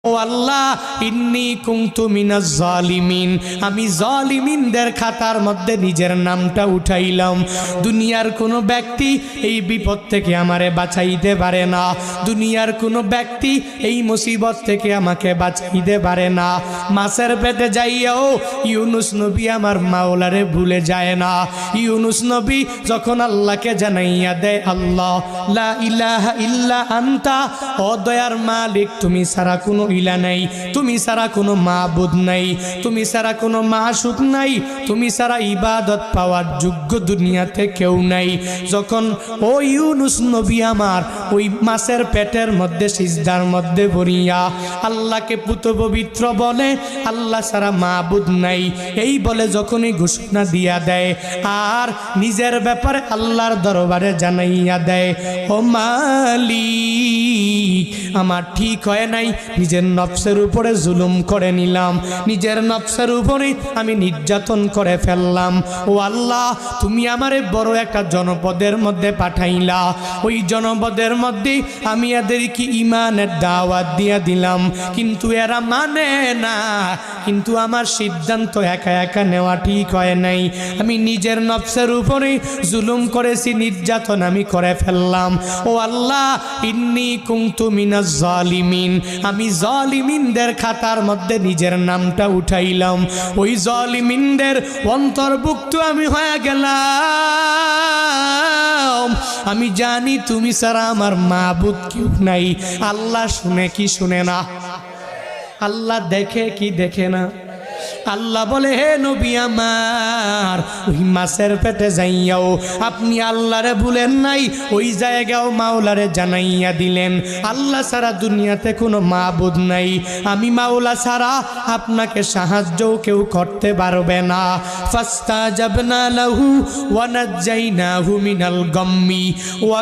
ও আল্লাহ ইন্নী কুনতু মিনাজ জালিমিন, আমি জালিমিনদের খাতার মধ্যে নিজের নামটা উঠাইলাম। দুনিয়ার কোনো ব্যক্তি এই বিপদ থেকে আমারে বাঁচাইতে পারে না, দুনিয়ার কোনো ব্যক্তি এই মুসিবত থেকে আমাকে বাঁচাইতে পারে না। মাছের পেটে যাইয়াও ইউনুস নবী আমার মাওলারে ভুলে যায় না। ইউনুস নবী যখন আল্লাহকে জানাইয়া দেয়, আল্লাহ লা ইলাহা ইল্লা আনতা, ও দয়ার মালিক তুমি ছাড়া কোনো ইলা নাই, তুমি ছাড়া কোনো মাবুদ নাই, তুমি ছাড়া কোনো মাশুক নাই, তুমি ছাড়া ইবাদত পাওয়ার যোগ্য দুনিয়াতে কেউ নাই। যখন ও ইউনুস নবী আমার ওই মাছের পেটের মধ্যে সিজদার মধ্যে পড়িয়া আল্লাহকে পুত পবিত্র বলে, আল্লাহ ছাড়া মাবুদ নাই এই বলে যখনই ঘোষণা দিয়া দেয় আর নিজের ব্যাপারে আল্লাহর দরবারে জানাইয়া দেয়, ও মালিক আমার ঠিক হয় নাই, নিজের নফসের উপরে জুলুম করে নিলাম, নিজের নফসের উপরে আমি নির্যাতন করে ফেললাম। ও আল্লাহ তুমি আমারে বড় একটা জনপদের মধ্যে পাঠাইলা, ওই জনপদের মধ্যে আমি এদেরকে ঈমানের দাওয়াত দিয়া দিলাম, কিন্তু এরা মানে না। কিন্তু আমার সিদ্ধান্ত একা একা নেওয়া ঠিক হয় নাই, আমি নিজের নফসের উপরে জুলুম করেছি, নির্যাতন আমি করে ফেললাম। ও আল্লাহ ইন্নী কুনতু মিনাজ জালিমিন, আমি জালিমিনদের খাতার মধ্যে নিজের নামটা উঠাইলাম, ওই জালিমিনদের অন্তর্ভুক্ত আমি হয়ে গেলাম। আমি জানি তুমি ছাড়া আমার মাবুদ কেউ নাই। আল্লাহ শুনে কি শুনে না? আল্লাহ দেখে কি দেখে না? আল্লাহ বলে, হে নবী আমার ওই মাছের পেটে যাইয়াও আপনি আল্লাহরে ভুলেন নাই, ওই জায়গাও মাওলারে জানাইয়া দিলেন আল্লাহ ছাড়া দুনিয়াতে কোনো মাবুদ নাই, আমি মাওলা ছাড়া আপনাকে সাহায্যও কেউ করতে পারবে না। ফাস্তাজাবনা লাহু ওয়া নাজ্জাইনাহু মিনাল গাম্মি ওয়া